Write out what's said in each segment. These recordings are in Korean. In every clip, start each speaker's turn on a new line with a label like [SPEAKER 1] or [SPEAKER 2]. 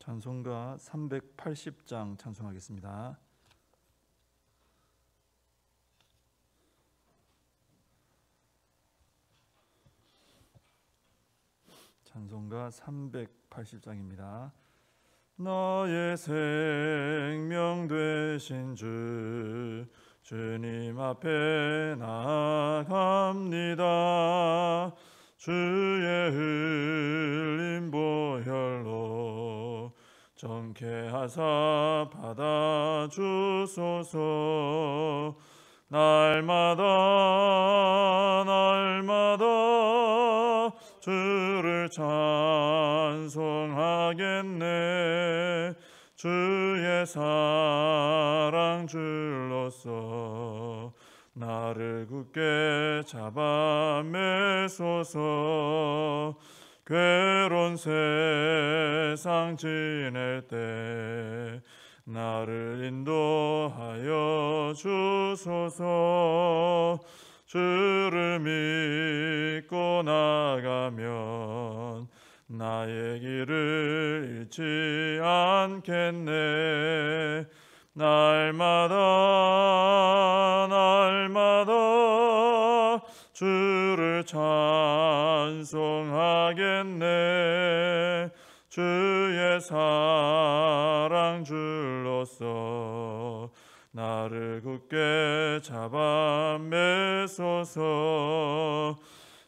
[SPEAKER 1] 찬송가 380장 찬송하겠습니다. 찬송가 380장입니다. 나의 생명 되신 주 주님 앞에 나아갑니다. 주의 흘린 보혈로 정케 하사 받아주소서. 날마다 주를 찬송하겠네. 주의 사랑 줄로서 나를 굳게 잡아 매소서. 괴로운 세상 지낼 때 나를 인도하여 주소서. 주를 믿고 나가면 나의 길을 잃지 않겠네. 날마다 주를 찬송하겠네. 주의 사랑 줄로서 나를 굳게 잡아 매소서.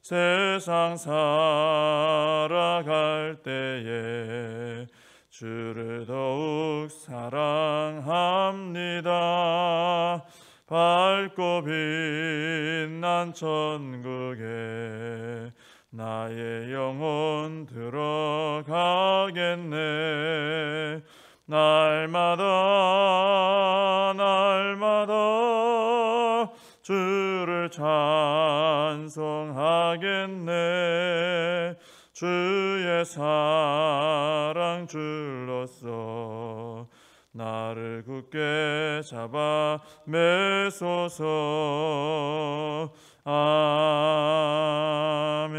[SPEAKER 1] 세상 살아갈 때에 주를 더욱 사랑합니다. 밝고 빛난 천국에 나의 영혼 들어가겠네. 날마다 주를 찬송하겠네. 주의 사랑 줄로서 나를 굳게 잡아 매소서. 아멘.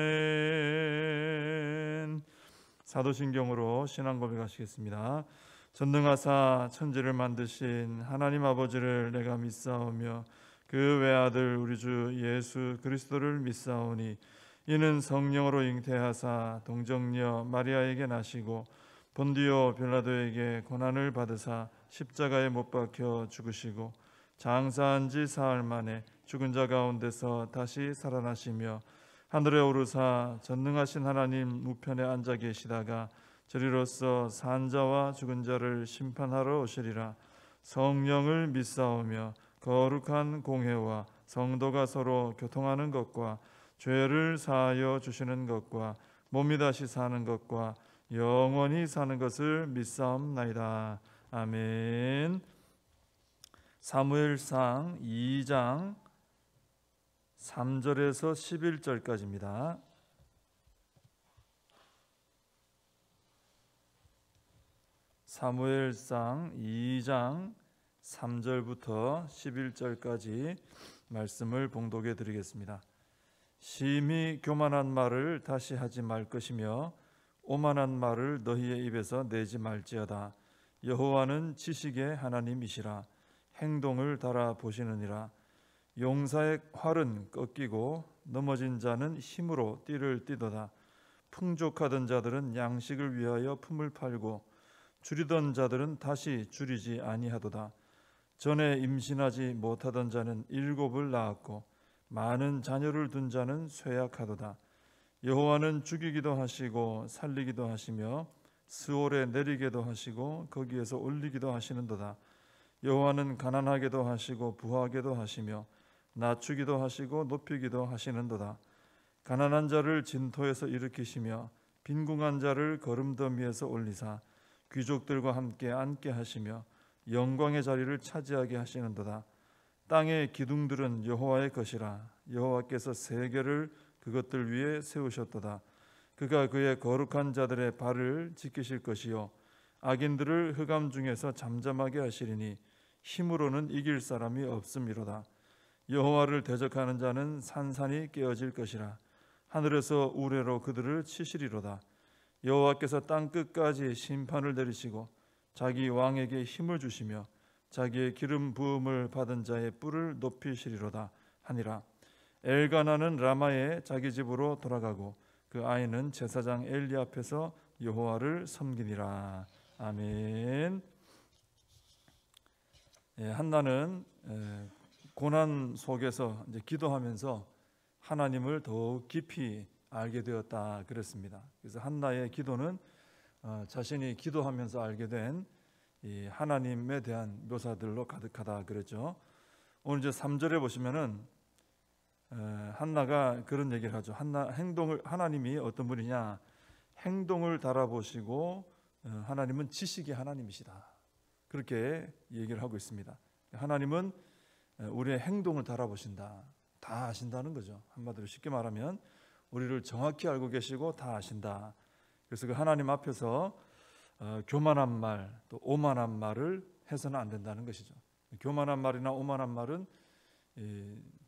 [SPEAKER 1] 사도신경으로 신앙 고백하시겠습니다. 전능하사 천지를 만드신 하나님 아버지를 내가 믿사오며 그 외아들 우리 주 예수 그리스도를 믿사오니 이는 성령으로 잉태하사 동정녀 마리아에게 나시고 본디오 빌라도에게 고난을 받으사 십자가에 못 박혀 죽으시고 장사한 지 사흘 만에 죽은 자 가운데서 다시 살아나시며 하늘에 오르사 전능하신 하나님 우편에 앉아 계시다가 저리로서 산 자와 죽은 자를 심판하러 오시리라. 성령을 믿사오며 거룩한 공회와 성도가 서로 교통하는 것과 죄를 사하여 주시는 것과 몸이 다시 사는 것과 영원히 사는 것을 믿사옵나이다. 아멘. 사무엘상 2장 3절에서 11절까지입니다. 사무엘상 2장 3절부터 11절까지 말씀을 봉독해 드리겠습니다. 심히 교만한 말을 다시 하지 말 것이며 오만한 말을 너희의 입에서 내지 말지어다. 여호와는 지식의 하나님이시라. 행동을 달아보시느니라. 용사의 활은 꺾이고 넘어진 자는 힘으로 띠를 띠도다. 풍족하던 자들은 양식을 위하여 품을 팔고 줄이던 자들은 다시 줄이지 아니하도다. 전에 임신하지 못하던 자는 7을 낳았고 많은 자녀를 둔 자는 쇠약하도다. 여호와는 죽이기도 하시고 살리기도 하시며 스올에 내리게도 하시고 거기에서 올리기도 하시는도다. 여호와는 가난하게도 하시고 부하게도 하시며 낮추기도 하시고 높이기도 하시는도다. 가난한 자를 진토에서 일으키시며 빈궁한 자를 거름더미에서 올리사 귀족들과 함께 앉게 하시며 영광의 자리를 차지하게 하시는도다. 땅의 기둥들은 여호와의 것이라. 여호와께서 세계를 그것들 위에 세우셨도다. 그가 그의 거룩한 자들의 발을 지키실 것이요 악인들을 흑암 중에서 잠잠하게 하시리니 힘으로는 이길 사람이 없음이로다. 여호와를 대적하는 자는 산산이 깨어질 것이라. 하늘에서 우레로 그들을 치시리로다. 여호와께서 땅 끝까지 심판을 내리시고 자기 왕에게 힘을 주시며 자기의 기름 부음을 받은 자의 뿔을 높이시리로다 하니라. 엘가나는 라마에 자기 집으로 돌아가고 그 아이는 제사장 엘리 앞에서 여호와를 섬기니라. 아멘. 한나는 고난 속에서 이제 기도하면서 하나님을 더욱 깊이 알게 되었다 그랬습니다. 그래서 한나의 기도는 자신이 기도하면서 알게 된 이 하나님에 대한 묘사들로 가득하다 그랬죠. 오늘 이제 3절에 보시면은 한나가 그런 얘기를 하죠. 하나님이 어떤 분이냐? 행동을 달아보시고 하나님은 지식의 하나님이시다. 그렇게 얘기를 하고 있습니다. 하나님은 우리의 행동을 달아보신다. 다 아신다는 거죠. 한마디로 쉽게 말하면 우리를 정확히 알고 계시고 다 아신다. 그래서 그 하나님 앞에서 교만한 말, 또 오만한 말을 해서는 안 된다는 것이죠. 교만한 말이나 오만한 말은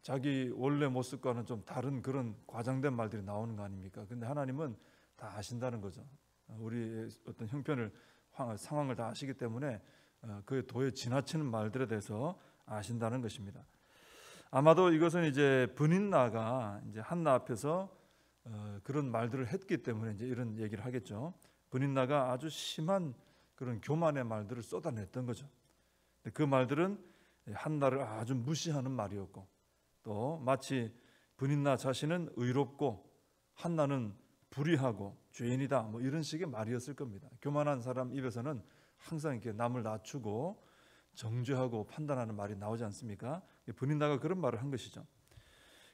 [SPEAKER 1] 자기 원래 모습과는 좀 다른 그런 과장된 말들이 나오는 거 아닙니까? 근데 하나님은 다 아신다는 거죠. 우리의 어떤 형편을, 상황을 다 아시기 때문에 그 도에 지나치는 말들에 대해서 아신다는 것입니다. 아마도 이것은 이제 브닛나가 이제 한나 앞에서 그런 말들을 했기 때문에 이제 이런 얘기를 하겠죠. 브닛나가 아주 심한 그런 교만의 말들을 쏟아냈던 거죠. 그 말들은 한나를 아주 무시하는 말이었고, 또 마치 브닛나 자신은 의롭고 한나는 불의하고 죄인이다, 뭐 이런 식의 말이었을 겁니다. 교만한 사람 입에서는 항상 이렇게 남을 낮추고 정죄하고 판단하는 말이 나오지 않습니까? 브닛나가 그런 말을 한 것이죠.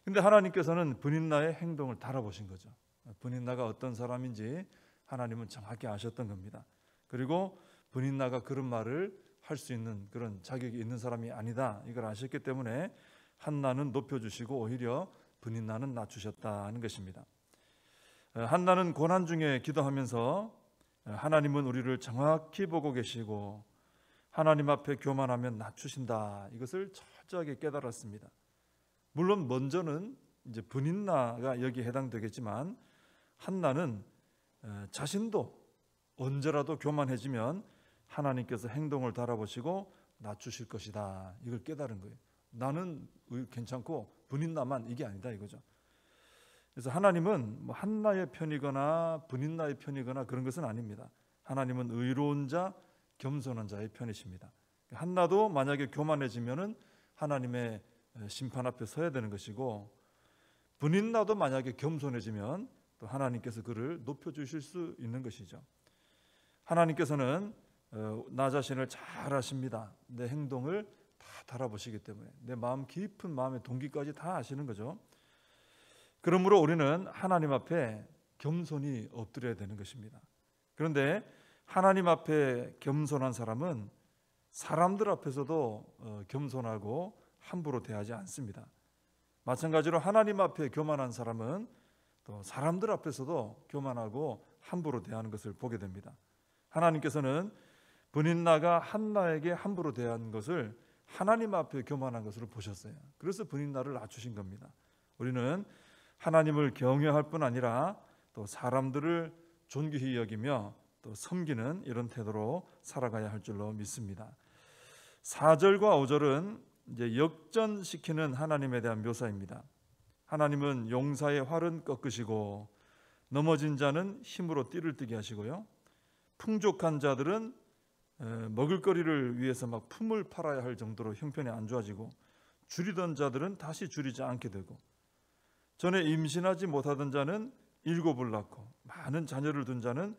[SPEAKER 1] 근데 하나님께서는 브닛나의 행동을 달아보신 거죠. 브닛나가 어떤 사람인지 하나님은 정확히 아셨던 겁니다. 그리고 브닛나가 그런 말을 할 수 있는 그런 자격이 있는 사람이 아니다, 이걸 아셨기 때문에 한나는 높여주시고 오히려 브닛나는 낮추셨다는 것입니다. 한나는 고난 중에 기도하면서 하나님은 우리를 정확히 보고 계시고 하나님 앞에 교만하면 낮추신다, 이것을 철저하게 깨달았습니다. 물론 먼저는 이제 브닛나가 여기에 해당되겠지만 한나는 자신도 언제라도 교만해지면 하나님께서 행동을 달아보시고 낮추실 것이다, 이걸 깨달은 거예요. 나는 괜찮고 브닛나만 이게 아니다, 이거죠. 그래서 하나님은 뭐 한나의 편이거나 브닛나의 편이거나 그런 것은 아닙니다. 하나님은 의로운 자, 겸손한 자의 편이십니다. 한나도 만약에 교만해지면은 하나님의 심판 앞에 서야 되는 것이고, 브닛나도 만약에 겸손해지면 또 하나님께서 그를 높여주실 수 있는 것이죠. 하나님께서는 나 자신을 잘 아십니다. 내 행동을 다 달아보시기 때문에 내 마음 깊은 마음의 동기까지 다 아시는 거죠. 그러므로 우리는 하나님 앞에 겸손히 엎드려야 되는 것입니다. 그런데 하나님 앞에 겸손한 사람은 사람들 앞에서도 겸손하고 함부로 대하지 않습니다. 마찬가지로 하나님 앞에 교만한 사람은 또 사람들 앞에서도 교만하고 함부로 대하는 것을 보게 됩니다. 하나님께서는 브닛나가 한나에게 함부로 대한 것을 하나님 앞에 교만한 것으로 보셨어요. 그래서 브닛나를 낮추신 겁니다. 우리는 하나님을 경외할 뿐 아니라 또 사람들을 존귀히 여기며 또 섬기는 이런 태도로 살아가야 할 줄로 믿습니다. 4절과 5절은 이제 역전시키는 하나님에 대한 묘사입니다. 하나님은 용사의 활은 꺾으시고 넘어진 자는 힘으로 띠를 뜨게 하시고요, 풍족한 자들은 먹을거리를 위해서 막 품을 팔아야 할 정도로 형편이 안 좋아지고 줄이던 자들은 다시 줄이지 않게 되고 전에 임신하지 못하던 자는 7을 낳고 많은 자녀를 둔 자는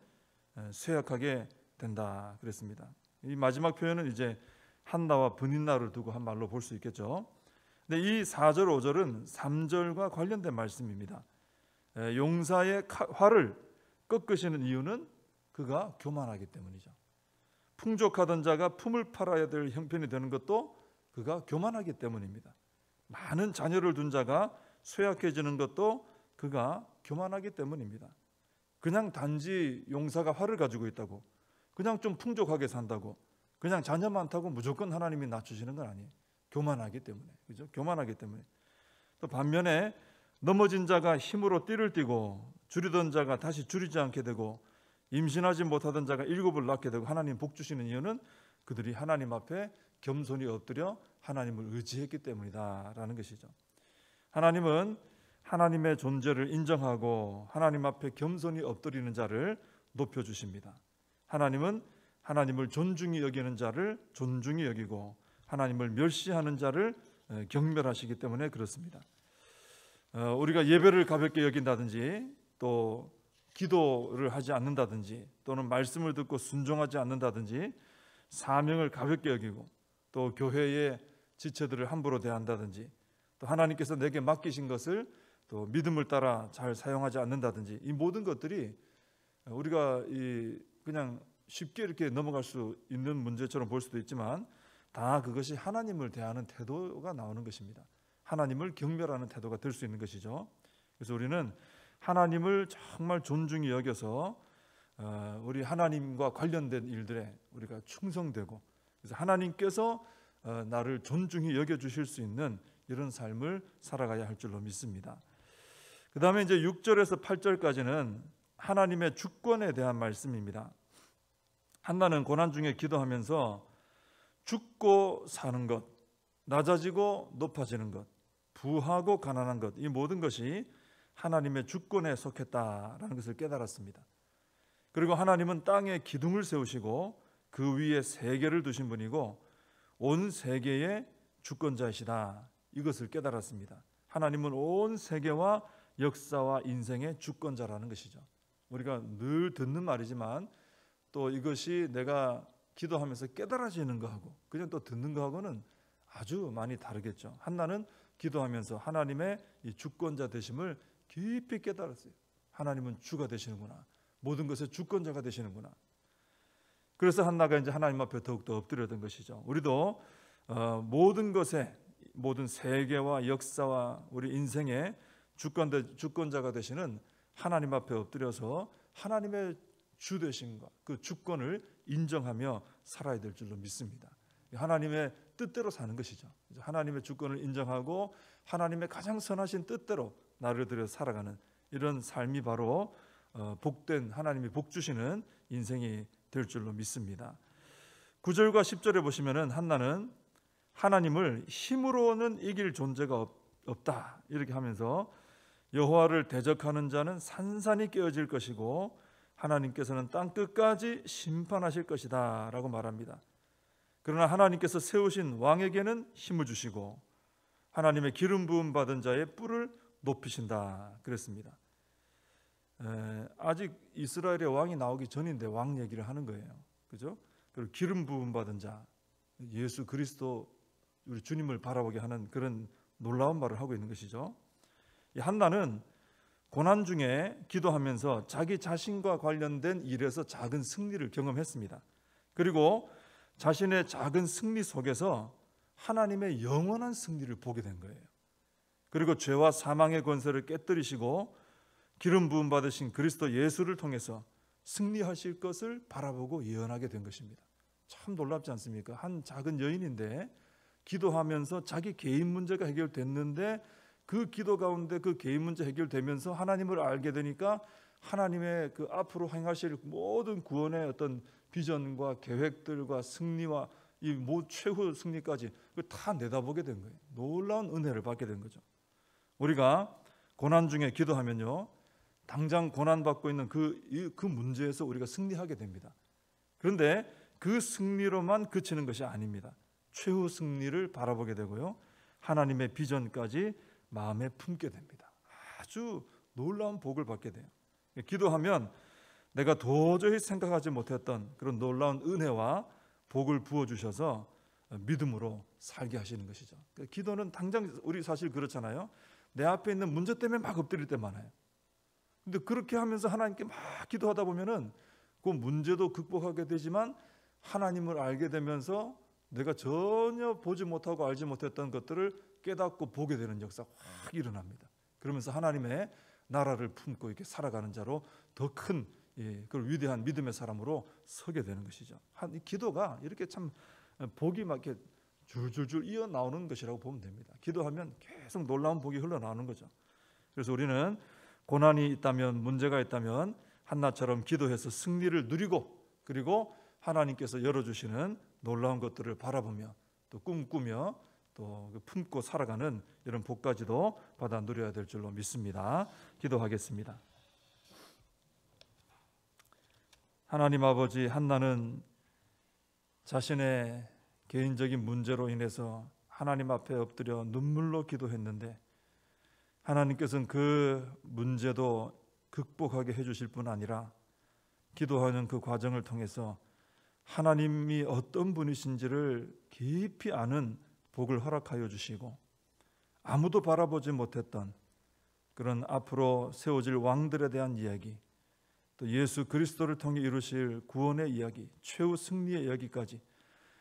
[SPEAKER 1] 쇠약하게 된다 그랬습니다. 이 마지막 표현은 이제 한나와 브닛나를 두고 한 말로 볼 수 있겠죠. 근데 이 4절 5절은 3절과 관련된 말씀입니다. 용사의 활을 꺾으시는 이유는 그가 교만하기 때문이죠. 풍족하던 자가 품을 팔아야 될 형편이 되는 것도 그가 교만하기 때문입니다. 많은 자녀를 둔 자가 쇠약해지는 것도 그가 교만하기 때문입니다. 그냥 단지 용사가 활을 가지고 있다고, 그냥 좀 풍족하게 산다고, 그냥 자녀 많다고 무조건 하나님이 낮추시는 건 아니에요. 교만하기 때문에, 그죠? 교만하기 때문에. 또 반면에 넘어진 자가 힘으로 띠를 띠고 줄이던 자가 다시 줄이지 않게 되고 임신하지 못하던 자가 7을 낳게 되고 하나님 복 주시는 이유는 그들이 하나님 앞에 겸손히 엎드려 하나님을 의지했기 때문이다라는 것이죠. 하나님은 하나님의 존재를 인정하고 하나님 앞에 겸손히 엎드리는 자를 높여주십니다. 하나님은 하나님을 존중히 여기는 자를 존중히 여기고 하나님을 멸시하는 자를 경멸하시기 때문에 그렇습니다. 우리가 예배를 가볍게 여긴다든지 또 기도를 하지 않는다든지 또는 말씀을 듣고 순종하지 않는다든지 사명을 가볍게 여기고 또 교회의 지체들을 함부로 대한다든지 또 하나님께서 내게 맡기신 것을 또 믿음을 따라 잘 사용하지 않는다든지 이 모든 것들이 우리가 그냥 쉽게 이렇게 넘어갈 수 있는 문제처럼 볼 수도 있지만 다 그것이 하나님을 대하는 태도가 나오는 것입니다. 하나님을 경멸하는 태도가 될 수 있는 것이죠. 그래서 우리는 하나님을 정말 존중히 여겨서 우리 하나님과 관련된 일들에 우리가 충성되고 그래서 하나님께서 나를 존중히 여겨주실 수 있는 이런 삶을 살아가야 할 줄로 믿습니다. 그 다음에 이제 6절에서 8절까지는 하나님의 주권에 대한 말씀입니다. 한나는 고난 중에 기도하면서 죽고 사는 것, 낮아지고 높아지는 것, 부하고 가난한 것, 이 모든 것이 하나님의 주권에 속했다라는 것을 깨달았습니다. 그리고 하나님은 땅에 기둥을 세우시고 그 위에 세계를 두신 분이고 온 세계의 주권자이시다, 이것을 깨달았습니다. 하나님은 온 세계와 역사와 인생의 주권자라는 것이죠. 우리가 늘 듣는 말이지만 또 이것이 내가 기도하면서 깨달아지는 거하고 그냥 또 듣는 거하고는 아주 많이 다르겠죠. 한나는 기도하면서 하나님의 이 주권자 되심을 깊이 깨달았어요. 하나님은 주가 되시는구나. 모든 것의 주권자가 되시는구나. 그래서 한나가 이제 하나님 앞에 더욱더 엎드려던 것이죠. 우리도 모든 것에 모든 세계와 역사와 우리 인생의 주권자가 되시는 하나님 앞에 엎드려서 하나님의 주 되심과 그 주권을 인정하며 살아야 될 줄로 믿습니다. 하나님의 뜻대로 사는 것이죠. 하나님의 주권을 인정하고 하나님의 가장 선하신 뜻대로 나를 들여 살아가는 이런 삶이 바로 복된 하나님이 복 주시는 인생이 될 줄로 믿습니다. 9절과 10절에 보시면은 한나는 하나님을 힘으로는 이길 존재가 없다 이렇게 하면서 여호와를 대적하는 자는 산산이 깨어질 것이고 하나님께서는 땅 끝까지 심판하실 것이다 라고 말합니다. 그러나 하나님께서 세우신 왕에게는 힘을 주시고 하나님의 기름 부음 받은 자의 뿔을 높이신다 그랬습니다. 아직 이스라엘의 왕이 나오기 전인데 왕 얘기를 하는 거예요. 그죠? 그리고 기름 부음 받은 자, 예수 그리스도 우리 주님을 바라보게 하는 그런 놀라운 말을 하고 있는 것이죠. 이 한나는 고난 중에 기도하면서 자기 자신과 관련된 일에서 작은 승리를 경험했습니다. 그리고 자신의 작은 승리 속에서 하나님의 영원한 승리를 보게 된 거예요. 그리고 죄와 사망의 권세를 깨뜨리시고 기름 부음 받으신 그리스도 예수를 통해서 승리하실 것을 바라보고 예언하게 된 것입니다. 참 놀랍지 않습니까? 한 작은 여인인데 기도하면서 자기 개인 문제가 해결됐는데 그 기도 가운데 그 개인 문제 해결되면서 하나님을 알게 되니까 하나님의 그 앞으로 행하실 모든 구원의 어떤 비전과 계획들과 승리와 이 최후 승리까지 다 내다보게 된 거예요. 놀라운 은혜를 받게 된 거죠. 우리가 고난 중에 기도하면요, 당장 고난받고 있는 그 문제에서 우리가 승리하게 됩니다. 그런데 그 승리로만 그치는 것이 아닙니다. 최후 승리를 바라보게 되고요, 하나님의 비전까지 마음에 품게 됩니다. 아주 놀라운 복을 받게 돼요. 기도하면 내가 도저히 생각하지 못했던 그런 놀라운 은혜와 복을 부어주셔서 믿음으로 살게 하시는 것이죠. 기도는 당장 우리 사실 그렇잖아요. 내 앞에 있는 문제 때문에 막 엎드릴 때 많아요. 근데 그렇게 하면서 하나님께 막 기도하다 보면은 그 문제도 극복하게 되지만 하나님을 알게 되면서 내가 전혀 보지 못하고 알지 못했던 것들을 깨닫고 보게 되는 역사가 확 일어납니다. 그러면서 하나님의 나라를 품고 이렇게 살아가는 자로 더 큰 그 위대한 믿음의 사람으로 서게 되는 것이죠. 이 기도가 이렇게 참 복이 막 이렇게 줄줄줄 이어 나오는 것이라고 보면 됩니다. 기도하면 계속 놀라운 복이 흘러나오는 거죠. 그래서 우리는 고난이 있다면, 문제가 있다면 한나처럼 기도해서 승리를 누리고 그리고 하나님께서 열어주시는 놀라운 것들을 바라보며 또 꿈꾸며 또 품고 살아가는 이런 복까지도 받아 누려야 될 줄로 믿습니다. 기도하겠습니다. 하나님 아버지, 한나는 자신의 개인적인 문제로 인해서 하나님 앞에 엎드려 눈물로 기도했는데 하나님께서는 그 문제도 극복하게 해주실 뿐 아니라 기도하는 그 과정을 통해서 하나님이 어떤 분이신지를 깊이 아는 복을 허락하여 주시고 아무도 바라보지 못했던 그런 앞으로 세워질 왕들에 대한 이야기, 또 예수 그리스도를 통해 이루실 구원의 이야기, 최후 승리의 이야기까지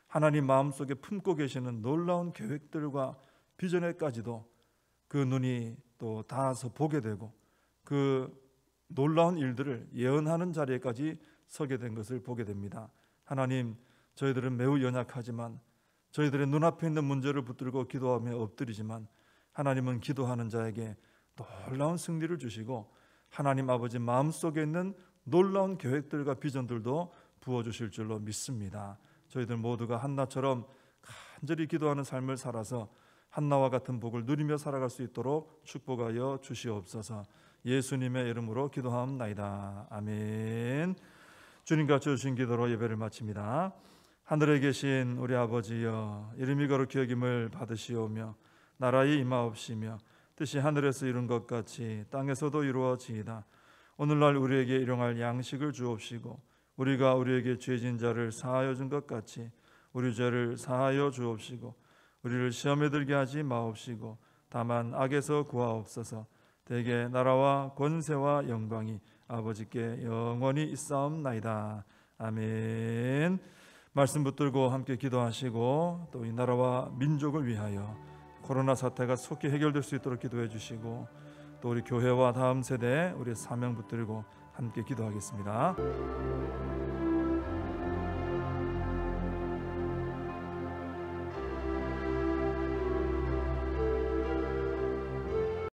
[SPEAKER 1] 하나님 마음속에 품고 계시는 놀라운 계획들과 비전에까지도 그 눈이 또 닿아서 보게 되고 그 놀라운 일들을 예언하는 자리에까지 서게 된 것을 보게 됩니다. 하나님, 저희들은 매우 연약하지만 저희들의 눈앞에 있는 문제를 붙들고 기도하며 엎드리지만 하나님은 기도하는 자에게 놀라운 승리를 주시고 하나님 아버지 마음속에 있는 놀라운 계획들과 비전들도 부어주실 줄로 믿습니다. 저희들 모두가 한나처럼 간절히 기도하는 삶을 살아서 한나와 같은 복을 누리며 살아갈 수 있도록 축복하여 주시옵소서. 예수님의 이름으로 기도하옵나이다. 아멘. 주님과 주신 기도로 예배를 마칩니다. 하늘에 계신 우리 아버지여, 이름이 거룩히 여김을 받으시오며 나라의 임하옵시며 뜻이 하늘에서 이룬 것 같이 땅에서도 이루어지이다. 오늘날 우리에게 일용할 양식을 주옵시고 우리가 우리에게 죄진 자를 사하여 준 것 같이 우리 죄를 사하여 주옵시고 우리를 시험에 들게 하지 마옵시고 다만 악에서 구하옵소서. 대개 나라와 권세와 영광이 아버지께 영원히 있사옵나이다. 아멘. 말씀 붙들고 함께 기도하시고 또 이 나라와 민족을 위하여 코로나 사태가 속히 해결될 수 있도록 기도해 주시고 또 우리 교회와 다음 세대 우리의 사명 붙들고 함께 기도하겠습니다.